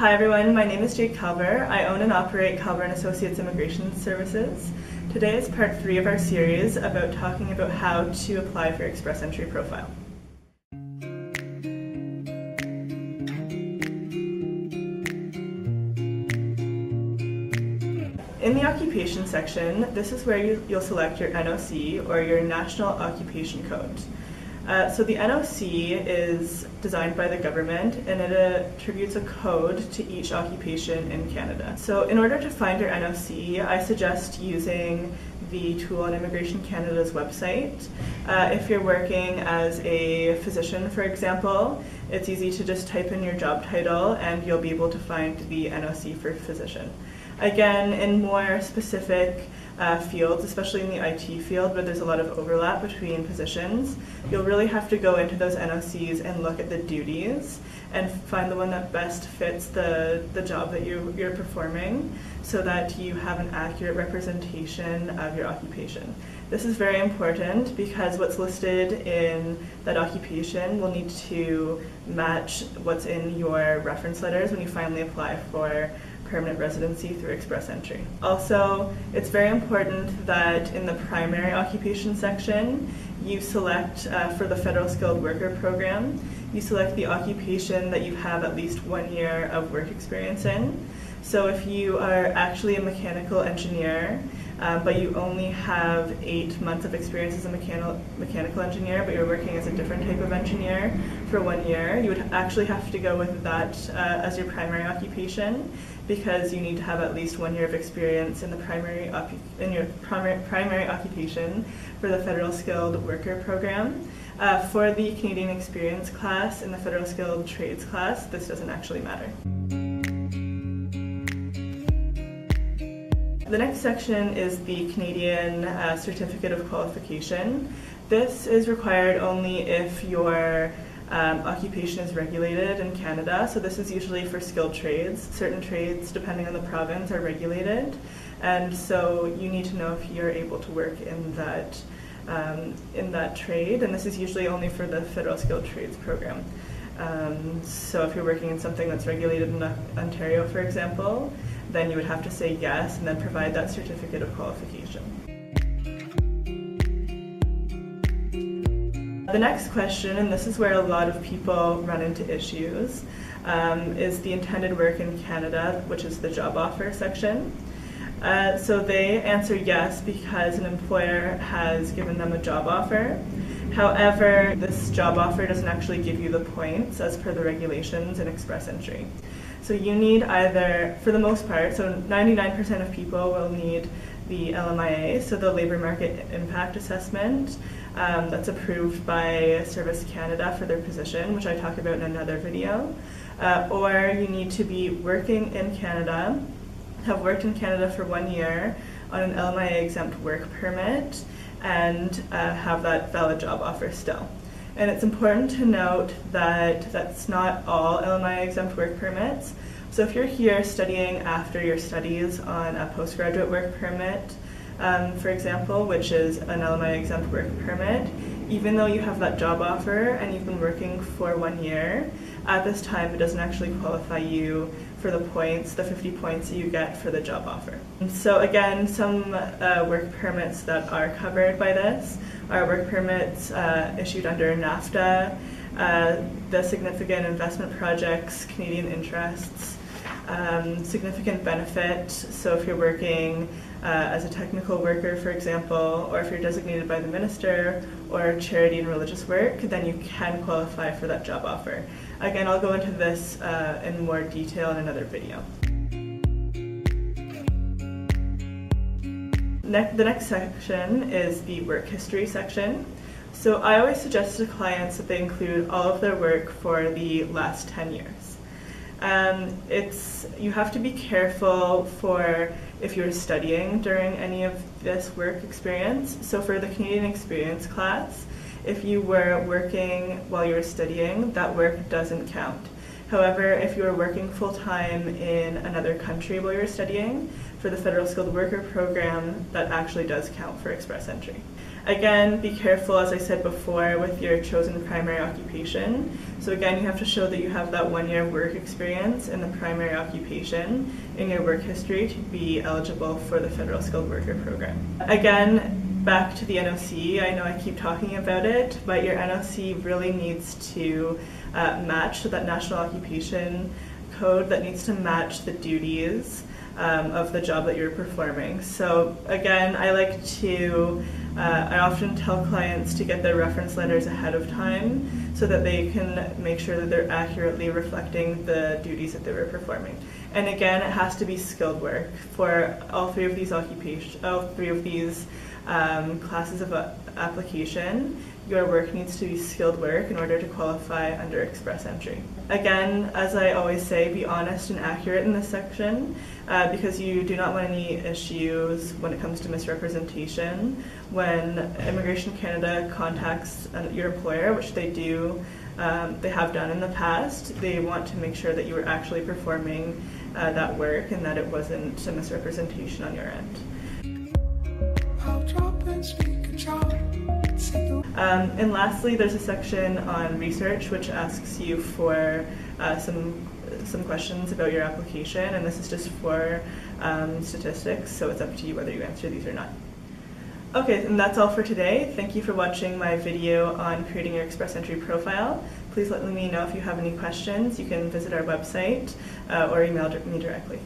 Hi everyone, my name is Jade. I own and operate Calver & Associates Immigration Services. Today is part 3 of our series about talking about how to apply for your Express Entry profile. In the occupation section, this is where you'll select your NOC, or your National Occupation Code. So the NOC is designed by the government, and it attributes a code to each occupation in Canada. So in order to find your NOC, I suggest using the tool on Immigration Canada's website. If you're working as a physician, for example, it's easy to just type in your job title and you'll be able to find the NOC for physician. Again, in more specific fields, especially in the IT field where there's a lot of overlap between positions, you'll really have to go into those NOCs and look at the duties and find the one that best fits the job that you're performing so that you have an accurate representation of your occupation. This is very important because what's listed in that occupation will need to match what's in your reference letters when you finally apply for permanent residency through Express Entry. Also, it's very important that in the primary occupation section, you select for the Federal Skilled Worker Program, you select the occupation that you have at least 1 year of work experience in. So if you are actually a mechanical engineer, but you only have 8 months of experience as a mechanical engineer, but you're working as a different type of engineer for 1 year, you would actually have to go with that as your primary occupation, because you need to have at least 1 year of experience in the primary occupation for the Federal Skilled Worker Program. For the Canadian Experience class and the Federal Skilled Trades class, this doesn't actually matter. The next section is the Canadian Certificate of Qualification. This is required only if your occupation is regulated in Canada, so this is usually for skilled trades. Certain trades, depending on the province, are regulated, and so you need to know if you're able to work in that trade, and this is usually only for the Federal Skilled Trades program. So if you're working in something that's regulated in Ontario, for example, then you would have to say yes and then provide that certificate of qualification. The next question, and this is where a lot of people run into issues, is the intended work in Canada, which is the job offer section. So they answer yes because an employer has given them a job offer. However, this job offer doesn't actually give you the points as per the regulations in Express Entry. So you need either, for the most part, so 99% of people will need the LMIA, so the Labour Market Impact Assessment, that's approved by Service Canada for their position, which I talk about in another video. Or you need to be working in Canada, have worked in Canada for 1 year on an LMIA exempt work permit, and have that valid job offer still. And it's important to note that that's not all LMIA exempt work permits. So if you're here studying after your studies on a postgraduate work permit, for example, which is an LMIA exempt work permit, even though you have that job offer and you've been working for 1 year, at this time it doesn't actually qualify you for the points, the 50 points that you get for the job offer. And so again, some work permits that are covered by this are work permits issued under NAFTA, the Significant Investment Projects, Canadian Interests, significant benefit, so if you're working as a technical worker, for example, or if you're designated by the minister, or charity and religious work, then you can qualify for that job offer. Again, I'll go into this in more detail in another video. The next section is the work history section. So I always suggest to clients that they include all of their work for the last 10 years. You have to be careful for if you're studying during any of this work experience. So for the Canadian Experience class, if you were working while you were studying, that work doesn't count. However, if you were working full-time in another country while you were studying, for the Federal Skilled Worker Program, that actually does count for Express Entry. Again, be careful, as I said before, with your chosen primary occupation. So again, you have to show that you have that 1 year work experience in the primary occupation in your work history to be eligible for the Federal Skilled Worker Program. Again, back to the NOC, I know I keep talking about it, but your NOC really needs to match, so that National Occupation Code, that needs to match the duties of the job that you're performing. So again, I often tell clients to get their reference letters ahead of time so that they can make sure that they're accurately reflecting the duties that they were performing. And again, it has to be skilled work. For all three of these classes of application, your work needs to be skilled work in order to qualify under express entry. Again, as I always say, be honest and accurate in this section because you do not want any issues when it comes to misrepresentation. When Immigration Canada contacts your employer, which they do, they have done in the past, they want to make sure that you were actually performing that work and that it wasn't a misrepresentation on your end. And lastly, there's a section on research which asks you for some questions about your application, and this is just for statistics, so it's up to you whether you answer these or not. Okay, and that's all for today. Thank you for watching my video on creating your express entry profile. Please let me know if you have any questions. You can visit our website or email me directly.